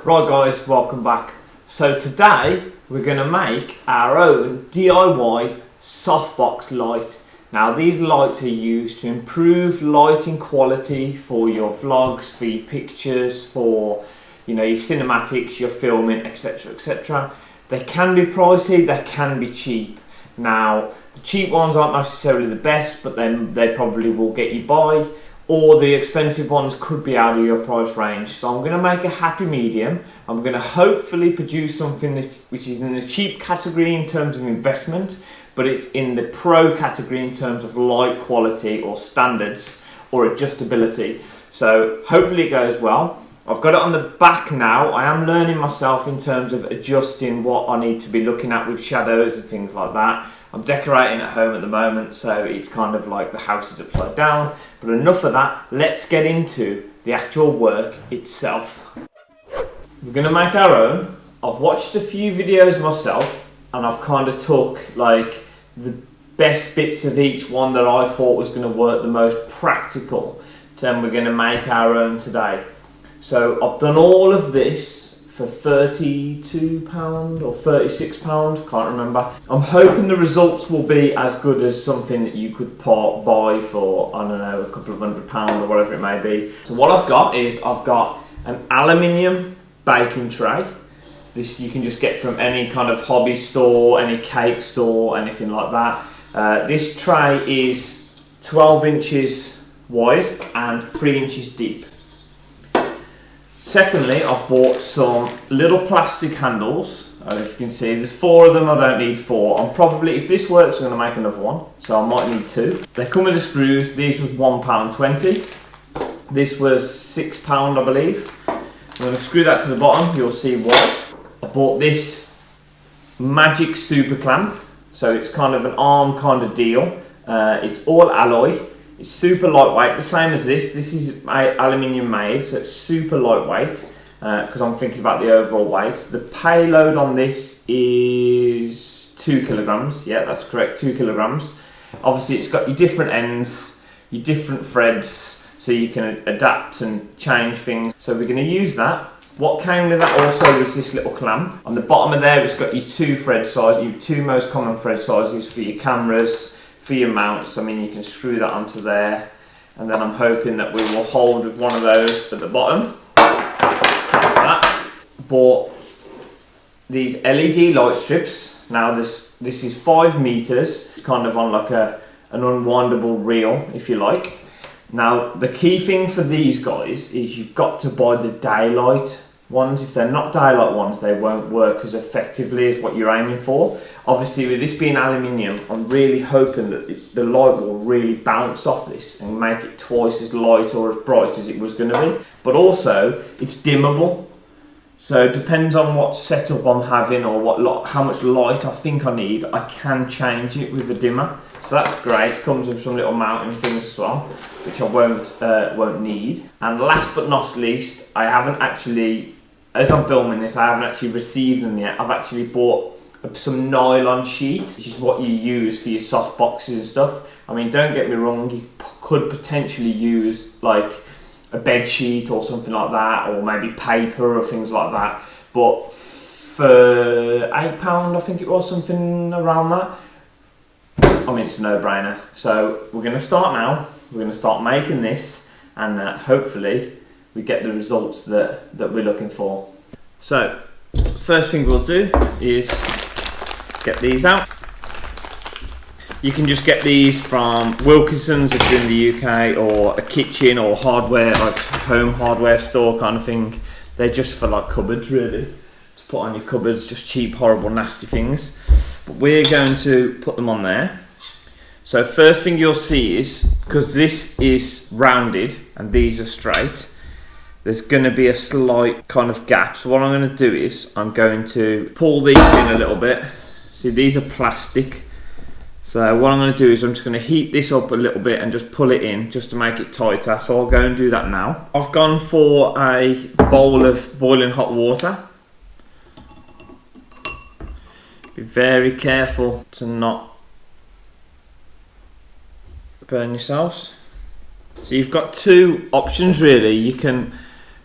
Right guys, welcome back. So today we're going to make our own DIY softbox light. Now these lights are used to improve lighting quality for your vlogs, for your pictures, for your cinematics, your filming, etc, etc. They can be pricey, they can be cheap. Now the cheap ones aren't necessarily the best, but then they probably will get you by. Or the expensive ones could be out of your price range. So I'm going to make a happy medium. I'm going to hopefully produce something which is in the cheap category in terms of investment, but it's in the pro category in terms of light quality or standards or adjustability. So hopefully it goes well. I've got it on the back now. I am learning myself in terms of adjusting what I need to be looking at with shadows and things like that. I'm decorating at home at the moment, so it's kind of like the house is upside down. But enough of that, let's get into the actual work itself. We're going to make our own. I've watched a few videos myself, and I've kind of took like the best bits of each one that I thought was going to work the most practical. Then we're going to make our own today. So I've done all of this for £32 or £36, can't remember. I'm hoping the results will be as good as something that you could buy for, I don't know, a couple of £100 or whatever it may be. So what I've got is, I've got an aluminium baking tray. This you can just get from any kind of hobby store, any cake store, anything like that. This tray is 12 inches wide and 3 inches deep. Secondly, I've bought some little plastic handles. If you can see, there's 4 of them. I don't need 4. I'm probably, if this works, I'm going to make another one. So I might need 2. They come with the screws. These was £1.20. This was £6, I believe. I'm going to screw that to the bottom. You'll see why. I bought this magic super clamp. So it's kind of an arm kind of deal. It's all alloy. It's super lightweight, the same as this. This is aluminium made, so it's super lightweight because I'm thinking about the overall weight. The payload on this is 2 kilograms. Yeah, that's correct, 2 kilograms. Obviously, it's got your different ends, your different threads, so you can adapt and change things. So we're going to use that. What came with that also was this little clamp. On the bottom of there, it's got your 2 thread sizes, your 2 most common thread sizes for your cameras, for your mounts. I mean, you can screw that onto there, and then I'm hoping that we will hold with one of those at the bottom. Like that. Bought these LED light strips. Now this is 5 meters. It's kind of on like an unwindable reel, if you like. Now the key thing for these guys is you've got to buy the daylight ones. If they're not daylight ones, they won't work as effectively as what you're aiming for. Obviously, with this being aluminium, I'm really hoping that the light will really bounce off this and make it twice as light or as bright as it was going to be. But also, it's dimmable. So it depends on what setup I'm having or how much light I think I need. I can change it with a dimmer. So that's great. It comes with some little mounting things as well, which I won't need. And last but not least, I haven't actually, as I'm filming this, I haven't actually received them yet. I've actually bought some nylon sheet, which is what you use for your soft boxes and stuff. I mean, don't get me wrong, you could potentially use like a bed sheet or something like that, or maybe paper or things like that. But for £8, I think it was, something around that, I mean, it's a no-brainer. So we're going to start now. We're going to start making this, and hopefully we get the results that we're looking for. So first thing we'll do is get these out. You can just get these from Wilkinson's if you're in the UK, or a kitchen or hardware, like home hardware store kind of thing. They're just for like cupboards, really, to put on your cupboards, just cheap, horrible, nasty things. But we're going to put them on there. So first thing you'll see is, because this is rounded and these are straight, there's going to be a slight kind of gap. So what I'm going to do is I'm going to pull these in a little bit. See, these are plastic. So what I'm going to do is I'm just going to heat this up a little bit and just pull it in just to make it tighter. So I'll go and do that now. I've gone for a bowl of boiling hot water. Be very careful to not burn yourselves. So you've got 2 options really. You can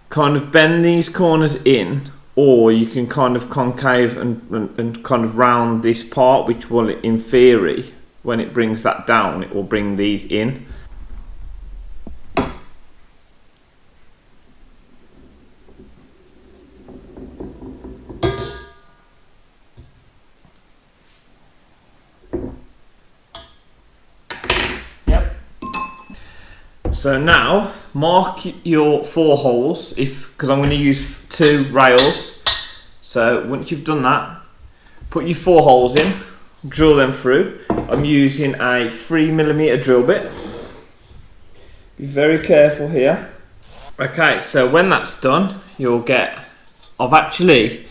kind of bend these corners in, or you can kind of concave and kind of round this part, which will, in theory, when it brings that down, it will bring these in. So now, mark your 4 holes, because I'm going to use 2 rails. So once you've done that, put your 4 holes in, drill them through. I'm using a 3mm drill bit. Be very careful here. Okay, so when that's done, you'll get, I've actually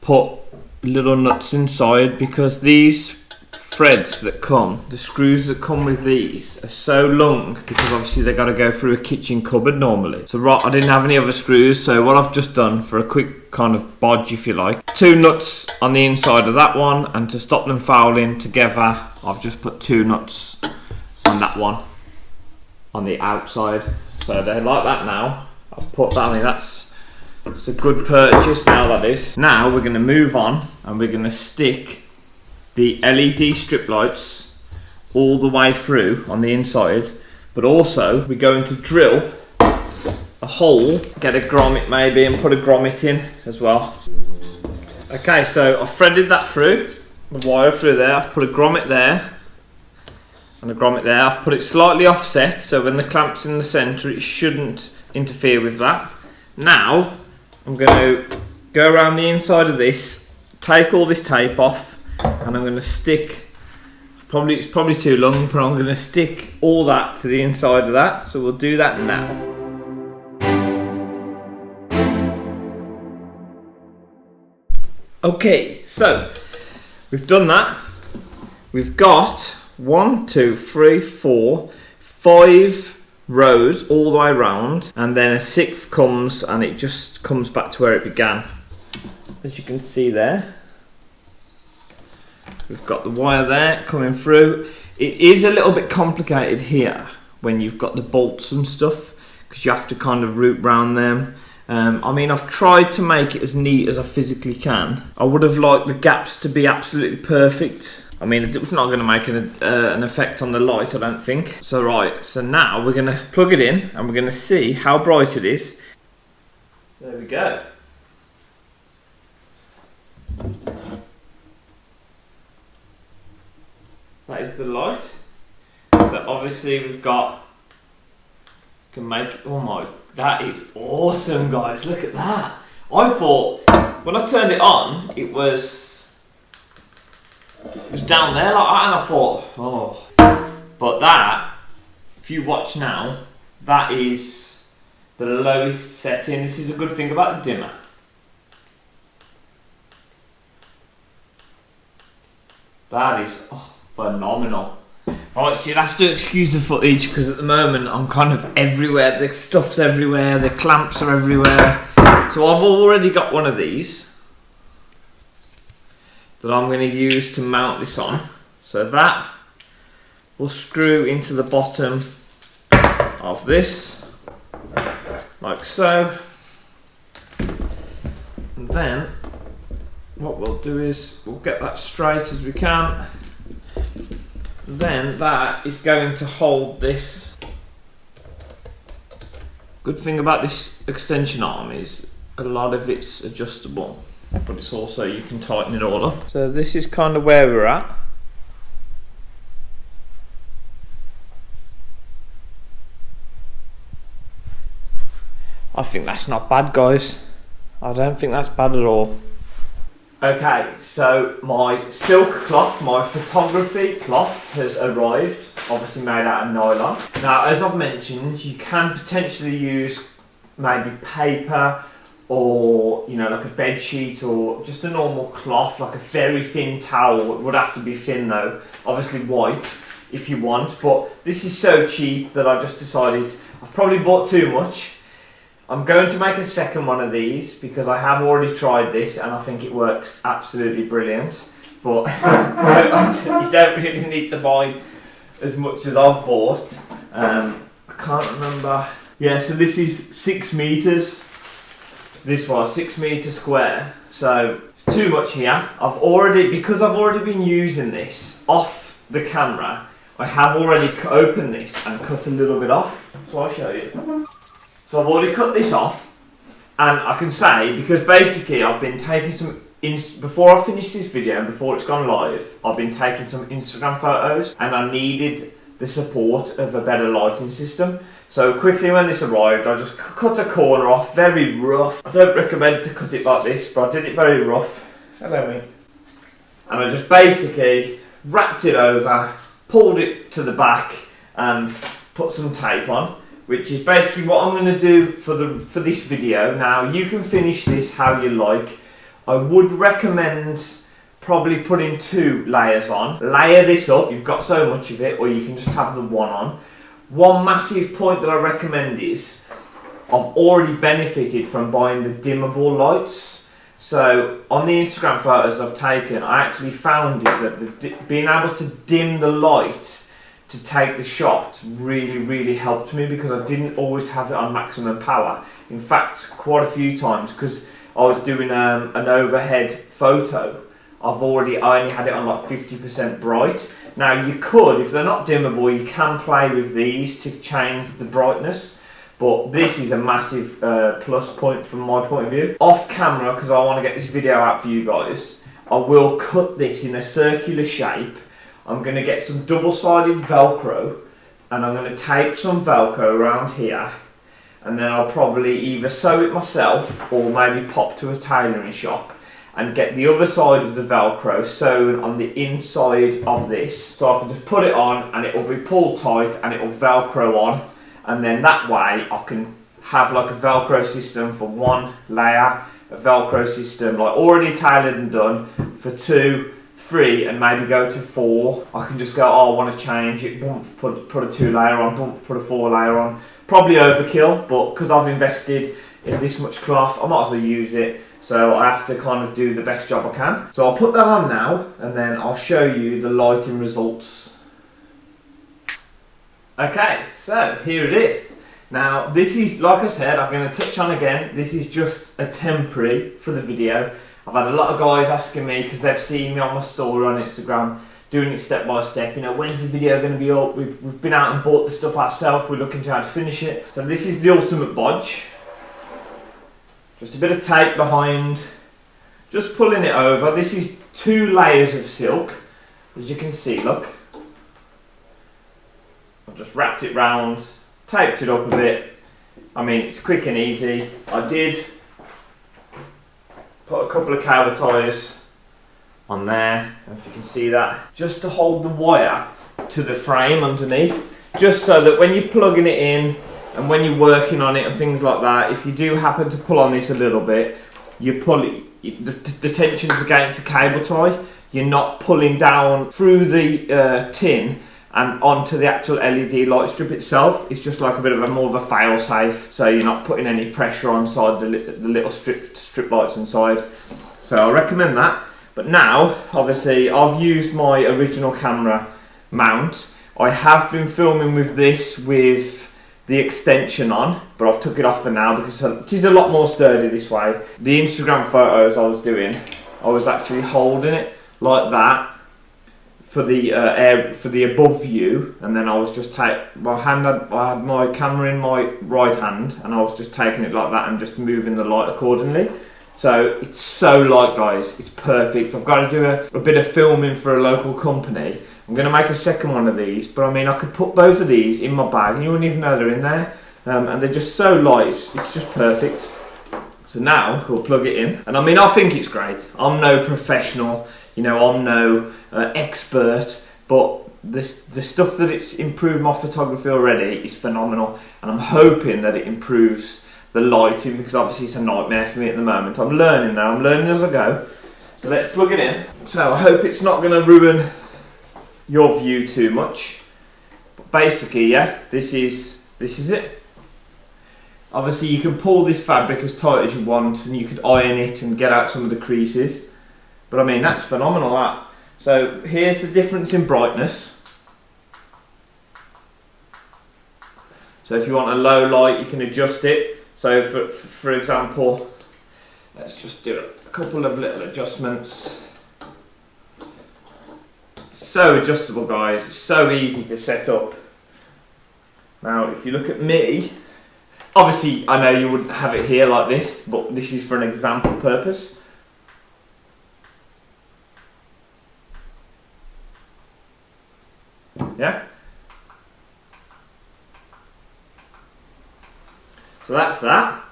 put little nuts inside because these threads that come, the screws that come with these are so long because obviously they've got to go through a kitchen cupboard normally. So right, I didn't have any other screws, so what I've just done for a quick kind of bodge, if you like, 2 nuts on the inside of that one, and to stop them fouling together, I've just put 2 nuts on that one on the outside. So they're like that now. I've put that, I mean that's a good purchase now, that is. Now we're going to move on and we're going to stick the LED strip lights all the way through on the inside, but also we're going to drill a hole, get a grommet maybe, and put a grommet in as well. Okay, so I've threaded that through, the wire through there, I've put a grommet there and a grommet there. I've put it slightly offset so when the clamp's in the centre it shouldn't interfere with that. Now I'm going to go around the inside of this, take all this tape off, and I'm going to stick, it's probably too long, but I'm going to stick all that to the inside of that. So we'll do that now. Okay, so we've done that. We've got 1, 2, 3, 4, 5 rows all the way around, and then a 6th comes and it just comes back to where it began. As you can see there, we've got the wire there coming through. It is a little bit complicated here when you've got the bolts and stuff, because you have to kind of route round them. I mean, I've tried to make it as neat as I physically can. I would have liked the gaps to be absolutely perfect. I mean, it's not going to make an effect on the light, I don't think. So right, so now we're going to plug it in and we're going to see how bright it is. There we go. That is the light. So obviously we've got, can make, oh my, that is awesome guys, look at that. I thought, when I turned it on, it was down there like that, and I thought, oh. But that, if you watch now, that is the lowest setting. This is a good thing about the dimmer. That is, oh, phenomenal. Right, so you'll have to excuse the footage because at the moment I'm kind of everywhere. The stuff's everywhere, the clamps are everywhere. So I've already got one of these that I'm going to use to mount this on. So that will screw into the bottom of this, like so. And then what we'll do is we'll get that straight as we can. Then that is going to hold this. Good thing about this extension arm is a lot of it's adjustable, but it's also, you can tighten it all up. So this is kind of where we're at. I think that's not bad guys. I don't think that's bad at all. Okay, so my silk cloth, my photography cloth has arrived, obviously made out of nylon. Now, as I've mentioned, you can potentially use maybe paper or, you know, like a bed sheet or just a normal cloth, like a very thin towel. It would have to be thin though, obviously white if you want, but this is so cheap that I just decided I've probably bought too much. I'm going to make a second one of these because I have already tried this and I think it works absolutely brilliant. But you don't really need to buy as much as I've bought. I can't remember. Yeah, so this is 6 meters this was 6 meters square, so it's too much here. Because I've already been using this off the camera, I have already opened this and cut a little bit off, so I'll show you. So I've already cut this off, and I can say, because basically I've been taking some, before I finish this video and before it's gone live, I've been taking some Instagram photos, and I needed the support of a better lighting system. So quickly when this arrived, I just cut a corner off, very rough. I don't recommend to cut it like this, but I did it very rough. Hello, mate. And I just basically wrapped it over, pulled it to the back, and put some tape on, which is basically what I'm going to do for this video. Now, you can finish this how you like. I would recommend probably putting 2 layers on. Layer this up, you've got so much of it, or you can just have the one on. One massive point that I recommend is, I've already benefited from buying the dimmable lights. So on the Instagram photos I've taken, I actually found it that being able to dim the light to take the shot really helped me, because I didn't always have it on maximum power. In fact, quite a few times, because I was doing an overhead photo, I only had it on like 50% bright. Now you could, if they're not dimmable, you can play with these to change the brightness, but this is a massive plus point from my point of view. Off camera, because I want to get this video out for you guys, I will cut this in a circular shape. I'm going to get some double-sided Velcro, and I'm going to tape some Velcro around here, and then I'll probably either sew it myself or maybe pop to a tailoring shop and get the other side of the Velcro sewn on the inside of this, so I can just put it on and it will be pulled tight and it will Velcro on, and then that way I can have like a Velcro system for 1 layer, a Velcro system like already tailored and done for 2, 3, and maybe go to 4. I can just go, oh, I want to change it, boom, put a 2 layer on, boom, put a 4 layer on. Probably overkill, but because I've invested in this much cloth, I might as well use it. So I have to kind of do the best job I can. So I'll put that on now, and then I'll show you the lighting results. Okay, so here it is. Now this is, like I said, I'm going to touch on again, this is just a temporary for the video. I've had a lot of guys asking me, because they've seen me on my story on Instagram, doing it step by step, you know, when's the video going to be up? We've been out and bought the stuff ourselves, we're looking to how to finish it. So this is the ultimate bodge. Just a bit of tape behind, just pulling it over. This is 2 layers of silk, as you can see, look. I've just wrapped it round, taped it up a bit. I mean, it's quick and easy. I did put a couple of cable ties on there, if you can see that, just to hold the wire to the frame underneath, just so that when you're plugging it in and when you're working on it and things like that, if you do happen to pull on this a little bit, you pull it, the tension's against the cable tie, you're not pulling down through the tin and onto the actual LED light strip itself. It's just like a bit of a more of a fail safe, so you're not putting any pressure on side the little strip lights inside. So I recommend that. But now, obviously, I've used my original camera mount. I have been filming with this with the extension on, but I've took it off for now because it is a lot more sturdy this way. The Instagram photos I was doing, I was actually holding it like that for the above view, and then I was just I had my camera in my right hand, and I was just taking it like that and just moving the light accordingly. So it's so light, guys, it's perfect. I've got to do a bit of filming for a local company. I'm going to make a second one of these, but I mean, I could put both of these in my bag and you wouldn't even know they're in there. And they're just so light, it's just perfect. So now we'll plug it in. And I mean, I think it's great. I'm no professional, you know, I'm no expert, but the stuff that it's improved my photography already is phenomenal. And I'm hoping that it improves the lighting, because obviously it's a nightmare for me at the moment. I'm learning now, I'm learning as I go. So let's plug it in. So I hope it's not going to ruin your view too much. But basically, yeah, this is it. Obviously you can pull this fabric as tight as you want, and you could iron it and get out some of the creases. But I mean, that's phenomenal, that. So here's the difference in brightness. So if you want a low light, you can adjust it. So for example, let's just do a couple of little adjustments. So adjustable, guys, it's so easy to set up. Now if you look at me, obviously I know you wouldn't have it here like this, but this is for an example purpose. Yeah? So that's that.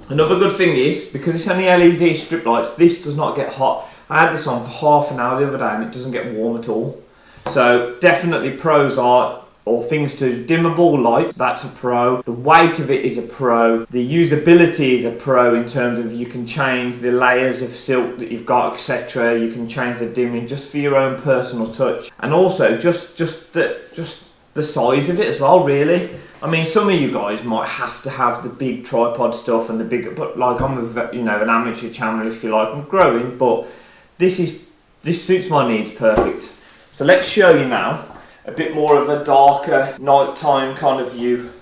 Another good thing is, because it's only LED strip lights, this does not get hot. I had this on for half an hour the other day and it doesn't get warm at all. So definitely pros are, or things to dimmable light, that's a pro. The weight of it is a pro. The usability is a pro in terms of you can change the layers of silk that you've got, etc. You can change the dimming just for your own personal touch. And also just the size of it as well, really. I mean, some of you guys might have to have the big tripod stuff and the bigger, but like I'm a, you know, an amateur channel if you like. I'm growing, but this suits my needs perfect. So let's show you now a bit more of a darker nighttime kind of view.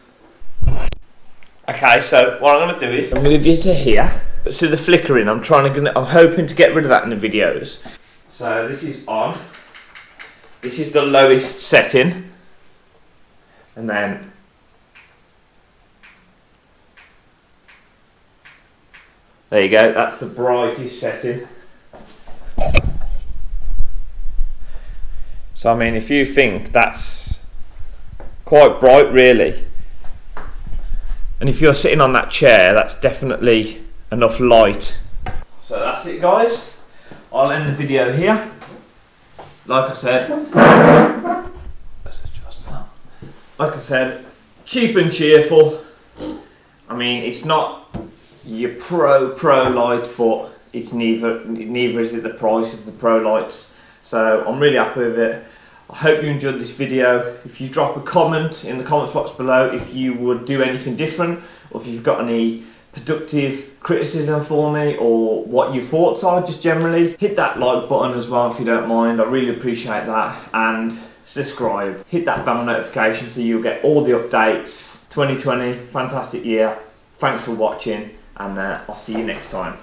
Okay, so what I'm going to do is move you to here. So the flickering, I'm hoping to get rid of that in the videos. So this is on. This is the lowest setting, and then there you go. That's the brightest setting. So I mean, if you think that's quite bright really, and if you're sitting on that chair, that's definitely enough light. So that's it, guys. I'll end the video here. Like I said, let's adjust that. Like I said, cheap and cheerful. I mean, it's not your pro light, but it's neither is it the price of the pro lights. So I'm really happy with it. I hope you enjoyed this video. If you drop a comment in the comments box below if you would do anything different, or if you've got any productive criticism for me, or what your thoughts are just generally, hit that like button as well if you don't mind. I really appreciate that. And subscribe. Hit that bell notification so you'll get all the updates. 2020, fantastic year. Thanks for watching, and I'll see you next time.